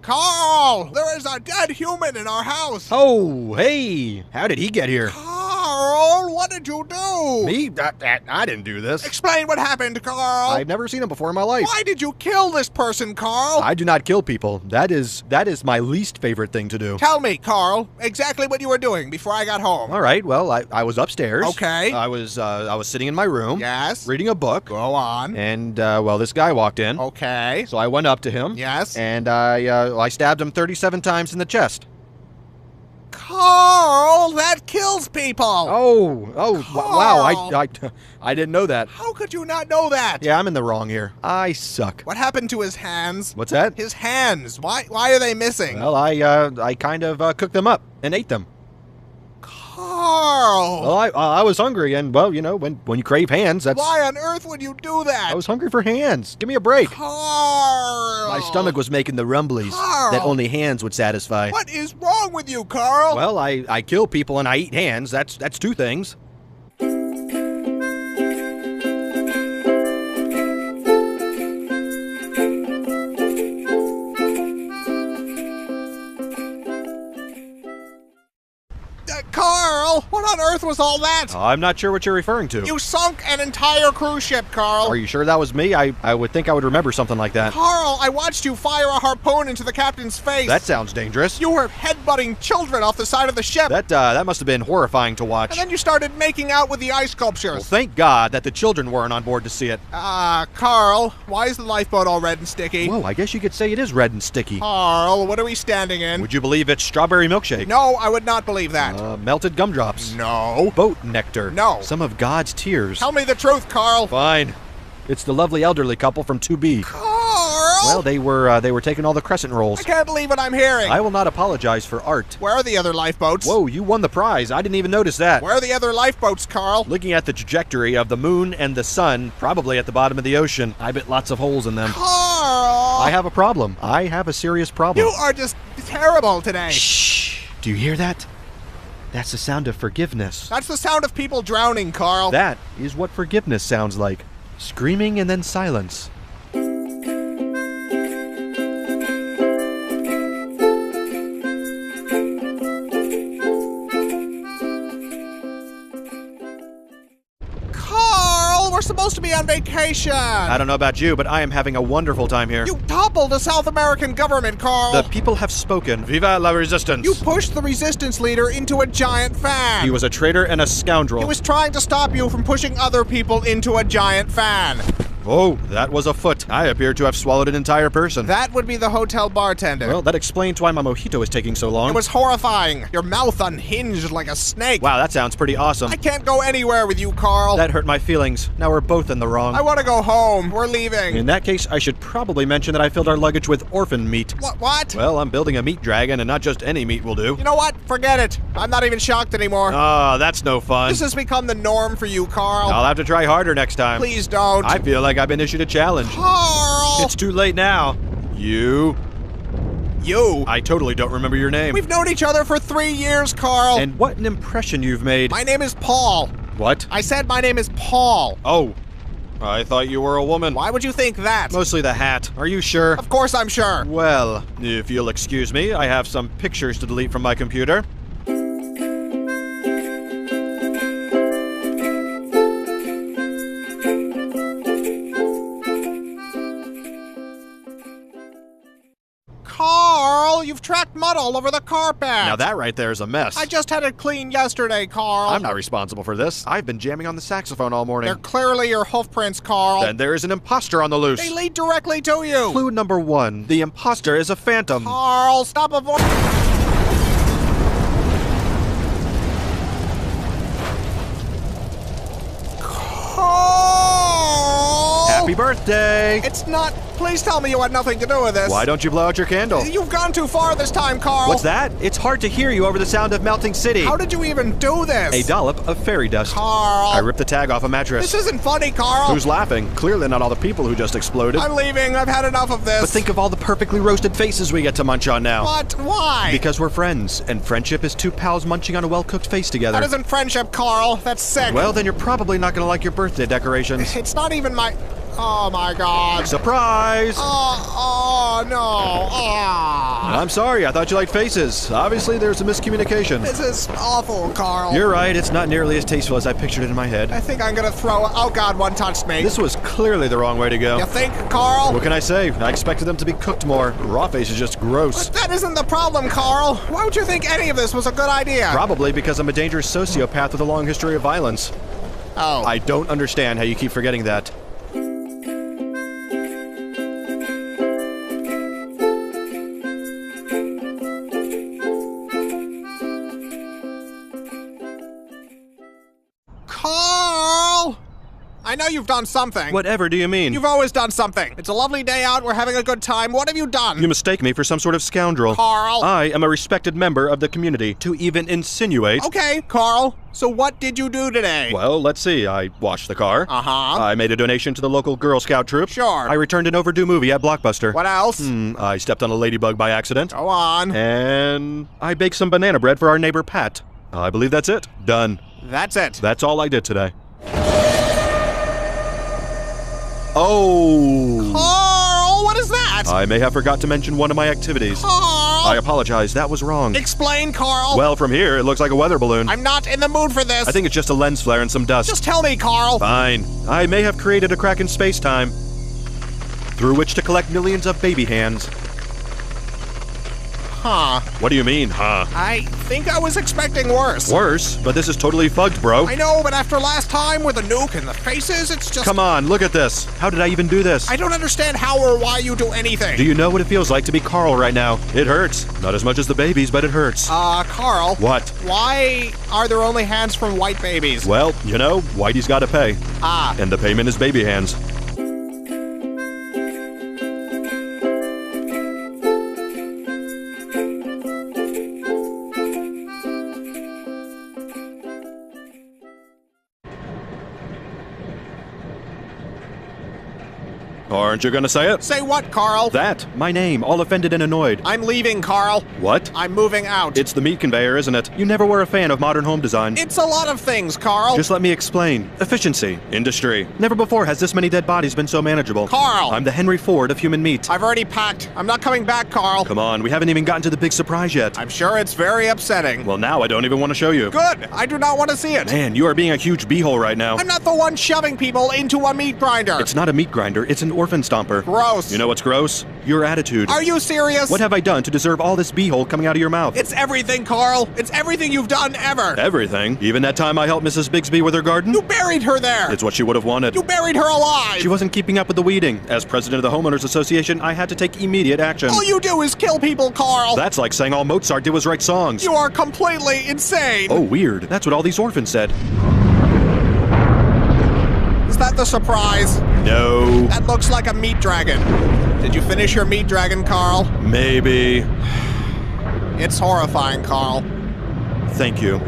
Carl! There is a dead human in our house! Oh, hey! How did he get here? Carl, what did you do? Me? I didn't do this. Explain what happened, Carl. I've never seen him before in my life. Why did you kill this person, Carl? I do not kill people. That is my least favorite thing to do. Tell me, Carl, exactly what you were doing before I got home. All right, well, I was upstairs. Okay. I was sitting in my room. Yes. Reading a book. Go on. And, well, this guy walked in. Okay. So I went up to him. Yes. And I stabbed him 37 times in the chest. Carl, that kills people! Oh, wow, I didn't know that. How could you not know that? Yeah, I'm in the wrong here. I suck. What happened to his hands? What's that? His hands. Why are they missing? Well, I kind of cooked them up and ate them. Carl! Well, I was hungry, and, well, you know, when you crave hands, that's... Why on earth would you do that? I was hungry for hands. Give me a break. Carl! My stomach was making the rumblies Carl! that only hands would satisfy. What is wrong with you, Carl? Well, I kill people and I eat hands. That's two things. Carl, what on earth was all that? I'm not sure what you're referring to. You sunk an entire cruise ship, Carl. Are you sure that was me? I would think I would remember something like that. Carl, I watched you fire a harpoon into the captain's face. That sounds dangerous. You were headbutting children off the side of the ship. That must have been horrifying to watch. And then you started making out with the ice Well, sculptures. thank God that the children weren't on board to see it. Carl, why is the lifeboat all red and sticky? Well, I guess you could say it is red and sticky. Carl, what are we standing in? Would you believe it's strawberry milkshake? No, I would not believe that. Melted gumdrops. No. Boat nectar. No. Some of God's tears. Tell me the truth, Carl. Fine. It's the lovely elderly couple from 2B. Carl! Well, they were taking all the crescent rolls. I can't believe what I'm hearing. I will not apologize for art. Where are the other lifeboats? Whoa, you won the prize. I didn't even notice that. Where are the other lifeboats, Carl? Looking at the trajectory of the moon and the sun, probably at the bottom of the ocean, I bet lots of holes in them. Carl! I have a problem. I have a serious problem. You are just terrible today. Shh. Do you hear that? That's the sound of forgiveness. That's the sound of people drowning, Carl. That is what forgiveness sounds like. Screaming and then silence. Carl, we're supposed to be on vacation. I don't know about you, but I am having a wonderful time here. You toppled the South American government, Carl. The people have spoken. Viva la resistance. You pushed the resistance leader into a giant fan. He was a traitor and a scoundrel. He was trying to stop you from pushing other people into a giant fan. Oh, that was a foot. I appear to have swallowed an entire person. That would be the hotel bartender. Well, that explains why my mojito is taking so long. It was horrifying. Your mouth unhinged like a snake. Wow, that sounds pretty awesome. I can't go anywhere with you, Carl. That hurt my feelings. Now we're both in the wrong. I want to go home. We're leaving. In that case, I should probably mention that I filled our luggage with orphan meat. What? Well, I'm building a meat dragon, and not just any meat will do. You know what? Forget it. I'm not even shocked anymore. Ah, that's no fun. This has become the norm for you, Carl. I'll have to try harder next time. Please don't. I feel like I've been issued a challenge. Carl! It's too late now. You. I totally don't remember your name. We've known each other for 3 years, Carl. And what an impression you've made. My name is Paul. What? I said my name is Paul. Oh. I thought you were a woman. Why would you think that? Mostly the hat. Are you sure? Of course I'm sure. Well, if you'll excuse me, I have some pictures to delete from my computer. Carl, you've tracked mud all over the carpet. Now that right there is a mess. I just had it cleaned yesterday, Carl. I'm not responsible for this. I've been jamming on the saxophone all morning. They're clearly your hoof prints, Carl. Then there is an imposter on the loose. They lead directly to you. Clue number 1. The imposter is a phantom. Carl, stop avoiding. Carl! Happy birthday! It's not. Please tell me you had nothing to do with this. Why don't you blow out your candle? You've gone too far this time, Carl. What's that? It's hard to hear you over the sound of melting city. How did you even do this? A dollop of fairy dust. Carl. I ripped the tag off a mattress. This isn't funny, Carl. Who's laughing? Clearly not all the people who just exploded. I'm leaving. I've had enough of this. But think of all the perfectly roasted faces we get to munch on now. What? Why? Because we're friends, and friendship is two pals munching on a well-cooked face together. That isn't friendship, Carl. That's sick. Well, then you're probably not gonna like your birthday decorations. It's not even my... Oh, my God. Surprise! Surprise! Oh, no. I'm sorry, I thought you liked faces. Obviously, there's a miscommunication. This is awful, Carl. You're right, it's not nearly as tasteful as I pictured it in my head. I think I'm gonna throw it. Oh, God, one touched me. This was clearly the wrong way to go. You think, Carl? What can I say? I expected them to be cooked more. Raw face is just gross. That isn't the problem, Carl. Why would you think any of this was a good idea? Probably because I'm a dangerous sociopath with a long history of violence. Oh. I don't understand how you keep forgetting that. Carl! I know you've done something. Whatever do you mean? You've always done something. It's a lovely day out. We're having a good time. What have you done? You mistake me for some sort of scoundrel. Carl. I am a respected member of the community. To even insinuate... Okay, Carl. So what did you do today? Well, let's see. I washed the car. Uh-huh. I made a donation to the local Girl Scout troop. Sure. I returned an overdue movie at Blockbuster. What else? I stepped on a ladybug by accident. Go on. And I baked some banana bread for our neighbor Pat. I believe that's it. Done. That's it. That's all I did today. Oh! Carl, what is that? I may have forgot to mention one of my activities. Carl! I apologize, that was wrong. Explain, Carl. Well, from here, it looks like a weather balloon. I'm not in the mood for this. I think it's just a lens flare and some dust. Just tell me, Carl. Fine. I may have created a crack in space-time through which to collect millions of baby hands. Huh. What do you mean, huh? I think I was expecting worse. Worse? But this is totally fucked, bro. I know, but after last time with the nuke and the faces, it's just... Come on, look at this. How did I even do this? I don't understand how or why you do anything. Do you know what it feels like to be Carl right now? It hurts. Not as much as the babies, but it hurts. Carl. What? Why are there only hands from white babies? Well, you know, Whitey's gotta pay. Ah. And the payment is baby hands. Aren't you gonna say it? Say what, Carl? That. My name, all offended and annoyed. I'm leaving, Carl. What? I'm moving out. It's the meat conveyor, isn't it? You never were a fan of modern home design. It's a lot of things, Carl. Just let me explain. Efficiency. Industry. Never before has this many dead bodies been so manageable. Carl! I'm the Henry Ford of human meat. I've already packed. I'm not coming back, Carl. Come on, we haven't even gotten to the big surprise yet. I'm sure it's very upsetting. Well, now I don't even want to show you. Good. I do not want to see it. Man, you are being a huge beehole right now. I'm not the one shoving people into a meat grinder. It's not a meat grinder, it's an orphan stomper. Gross. You know what's gross? Your attitude. Are you serious? What have I done to deserve all this beehole coming out of your mouth? It's everything, Carl. It's everything you've done ever. Everything? Even that time I helped Mrs. Bigsby with her garden? You buried her there. It's what she would have wanted. You buried her alive. She wasn't keeping up with the weeding. As president of the Homeowners Association, I had to take immediate action. All you do is kill people, Carl. That's like saying all Mozart did was write songs. You are completely insane. Oh, weird. That's what all these orphans said. Is that the surprise? No. That looks like a meat dragon. Did you finish your meat dragon, Carl? Maybe. It's horrifying, Carl. Thank you.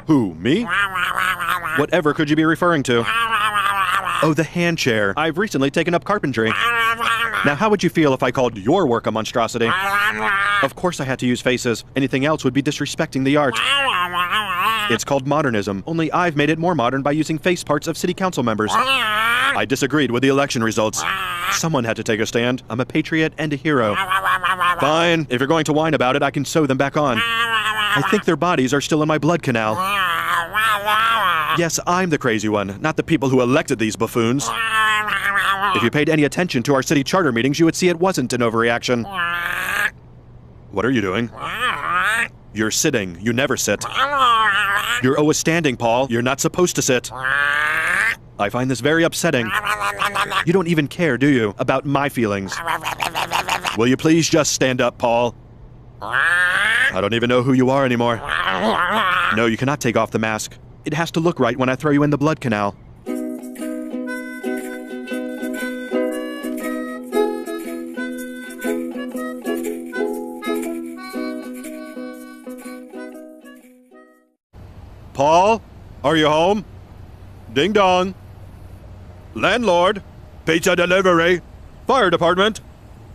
Who, me? Whatever could you be referring to? Oh, the hand chair. I've recently taken up carpentry. Now, how would you feel if I called your work a monstrosity? Of course I had to use faces. Anything else would be disrespecting the art. It's called modernism, only I've made it more modern by using face parts of city council members. I disagreed with the election results. Someone had to take a stand. I'm a patriot and a hero. Fine. If you're going to whine about it, I can sew them back on. I think their bodies are still in my blood canal. Yes, I'm the crazy one, not the people who elected these buffoons. If you paid any attention to our city charter meetings, you would see it wasn't an overreaction. What are you doing? You're sitting. You never sit. You're always standing, Paul. You're not supposed to sit. I find this very upsetting. You don't even care, do you, about my feelings? Will you please just stand up, Paul? I don't even know who you are anymore. No, you cannot take off the mask. It has to look right when I throw you in the blood canal. Paul, are you home? Ding dong. Landlord, pizza delivery, fire department.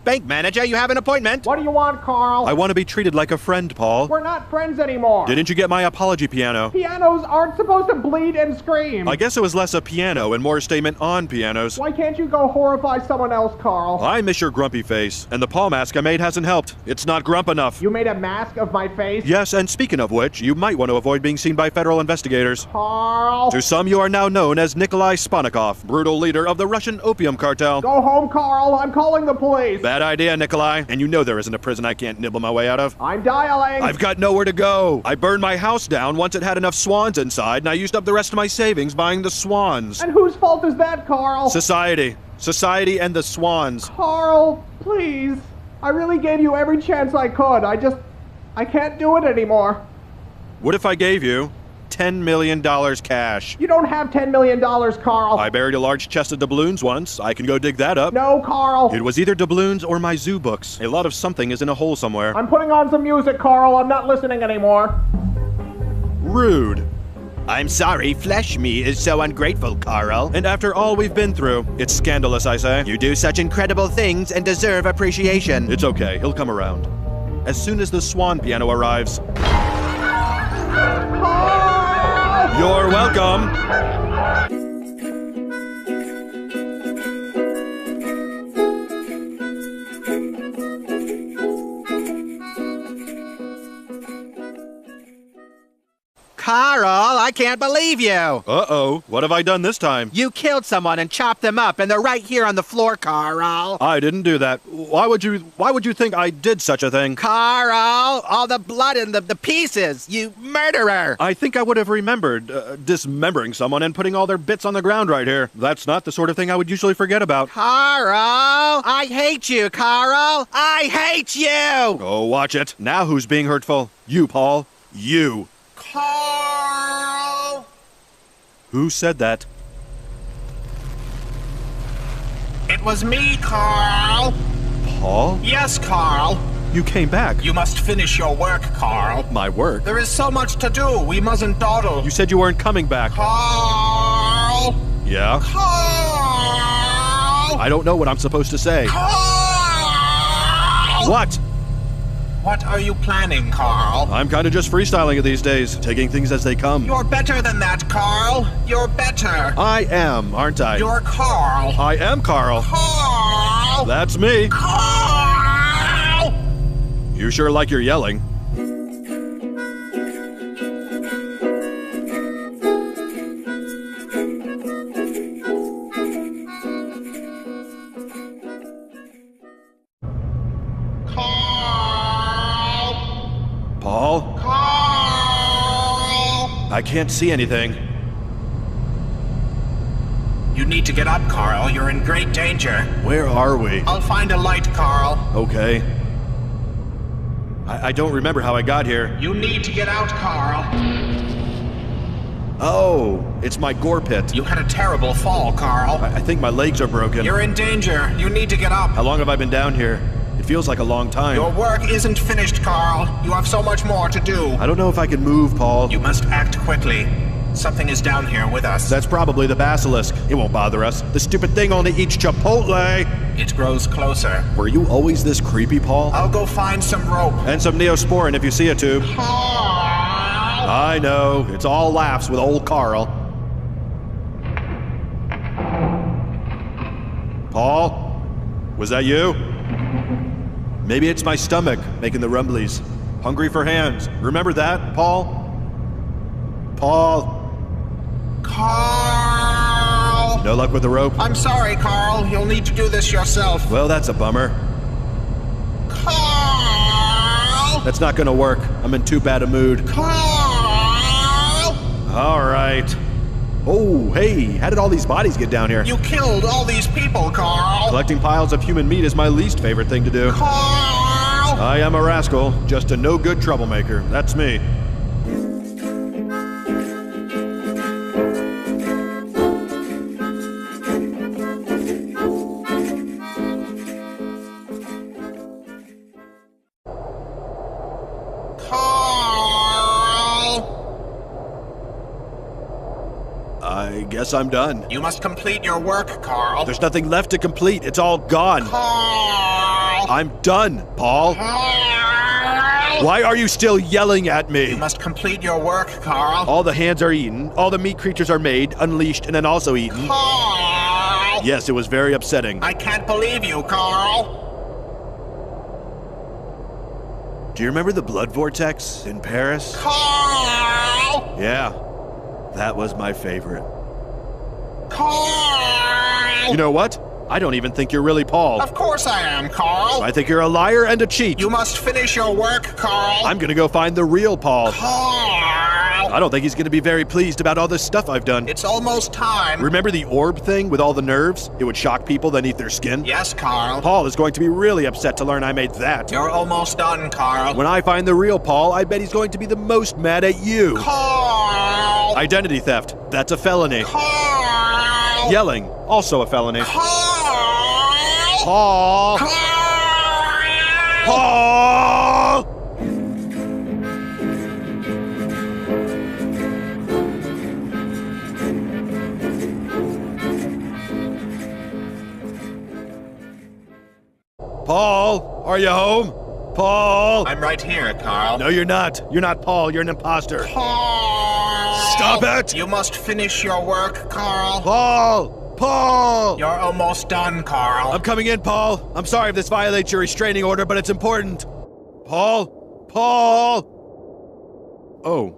Bank manager, you have an appointment. What do you want, Carl? I want to be treated like a friend, Paul. We're not friends anymore. Didn't you get my apology piano? Pianos aren't supposed to bleed and scream. I guess it was less a piano and more a statement on pianos. Why can't you go horrify someone else, Carl? I miss your grumpy face, and the Paul mask I made hasn't helped. It's not grump enough. You made a mask of my face? Yes, and speaking of which, you might want to avoid being seen by federal investigators. Carl. To some, you are now known as Nikolai Sponikov, brutal leader of the Russian opium cartel. Go home, Carl. I'm calling the police. Bad idea, Nikolai. And you know there isn't a prison I can't nibble my way out of. I'm dialing. I've got nowhere to go. I burned my house down once it had enough swans inside, and I used up the rest of my savings buying the swans. And whose fault is that, Carl? Society. Society and the swans. Carl, please. I really gave you every chance I could. I can't do it anymore. What if I gave you $10 million cash? You don't have $10 million, Carl. I buried a large chest of doubloons once. I can go dig that up. No, Carl. It was either doubloons or my zoo books. A lot of something is in a hole somewhere. I'm putting on some music, Carl. I'm not listening anymore. Rude. I'm sorry, flesh me is so ungrateful, Carl. And after all we've been through, it's scandalous, I say. You do such incredible things and deserve appreciation. It's okay. He'll come around. As soon as the swan piano arrives. You're welcome. Carl, I can't believe you. Uh-oh. What have I done this time? You killed someone and chopped them up, and they're right here on the floor, Carl. I didn't do that. Why would you think I did such a thing? Carl, all the blood and the pieces. You murderer. I think I would have remembered dismembering someone and putting all their bits on the ground right here. That's not the sort of thing I would usually forget about. Carl, I hate you, Carl. I hate you. Oh, watch it. Now who's being hurtful? You, Paul. You. Carl. Who said that? It was me, Carl. Paul? Yes, Carl. You came back. You must finish your work, Carl. My work? There is so much to do. We mustn't dawdle. You said you weren't coming back. Carl. Yeah? Carl. I don't know what I'm supposed to say. Carl. What? What are you planning, Carl? I'm kind of just freestyling it these days, taking things as they come. You're better than that, Carl. You're better. I am, aren't I? You're Carl. I am Carl. Carl. That's me. Carl. You sure like your yelling. Paul? Carl. I can't see anything. You need to get up, Carl. You're in great danger. Where are we? I'll find a light, Carl. Okay. I don't remember how I got here. You need to get out, Carl. Oh, it's my gore pit. You had a terrible fall, Carl. I think my legs are broken. You're in danger. You need to get up. How long have I been down here? It feels like a long time. Your work isn't finished, Carl. You have so much more to do. I don't know if I can move, Paul. You must act quickly. Something is down here with us. That's probably the basilisk. It won't bother us. The stupid thing only eats Chipotle. It grows closer. Were you always this creepy, Paul? I'll go find some rope. And some Neosporin if you see a tube. Carl! I know. It's all laughs with old Carl. Paul? Was that you? Maybe it's my stomach making the rumblies. Hungry for hands. Remember that, Paul? Paul? Carl! No luck with the rope? I'm sorry, Carl. You'll need to do this yourself. Well, that's a bummer. Carl! That's not gonna work. I'm in too bad a mood. Carl! All right. Oh, hey, how did all these bodies get down here? You killed all these people, Carl. Collecting piles of human meat is my least favorite thing to do. Carl! I am a rascal, just a no-good troublemaker. That's me. I guess I'm done. You must complete your work, Carl. There's nothing left to complete. It's all gone. Carl! I'm done, Paul. Carl! Why are you still yelling at You me? must complete your work, Carl. All the hands are eaten. All the meat creatures are made, unleashed, and then also eaten. Carl! Yes, it was very upsetting. I can't believe you, Carl. Do you remember the blood vortex in Paris? Carl! Yeah, that was my favorite. Carl! You know what? I don't even think you're really Paul. Of course I am, Carl. I think you're a liar and a cheat. You must finish your work, Carl. I'm gonna go find the real Paul. Carl! I don't think he's gonna be very pleased about all this stuff I've done. It's almost time. Remember the orb thing with all the nerves? It would shock people, then eat their skin? Yes, Carl. Paul is going to be really upset to learn I made that. You're almost done, Carl. When I find the real Paul, I bet he's going to be the most mad at you. Carl! Identity theft, that's a felony. Carl! Yelling, also a felony. Carl! Paul! Carl! Paul! Paul, are you home? Paul! I'm right here, Carl. No, you're not. You're not Paul. You're an imposter. Carl! Stop it! You must finish your work, Carl. Paul! Paul! You're almost done, Carl. I'm coming in, Paul. I'm sorry if this violates your restraining order, but it's important. Paul? Paul? Oh.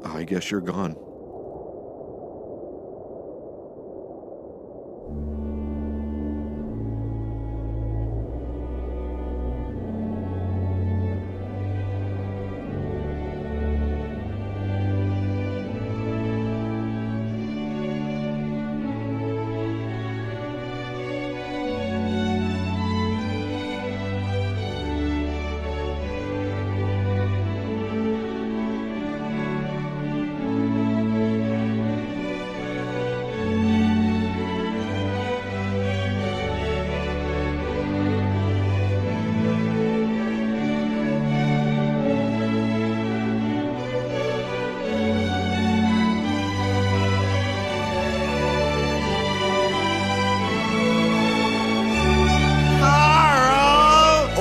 I guess you're gone.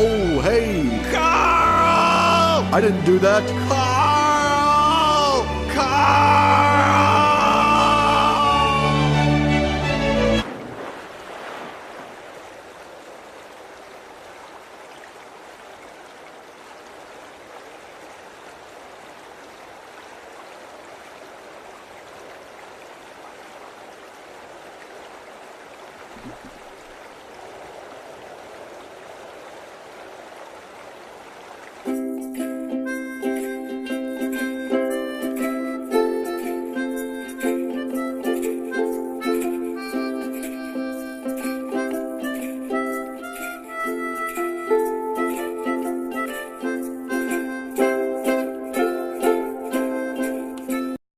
Oh, hey! Carl! I didn't do that. Carl! Carl!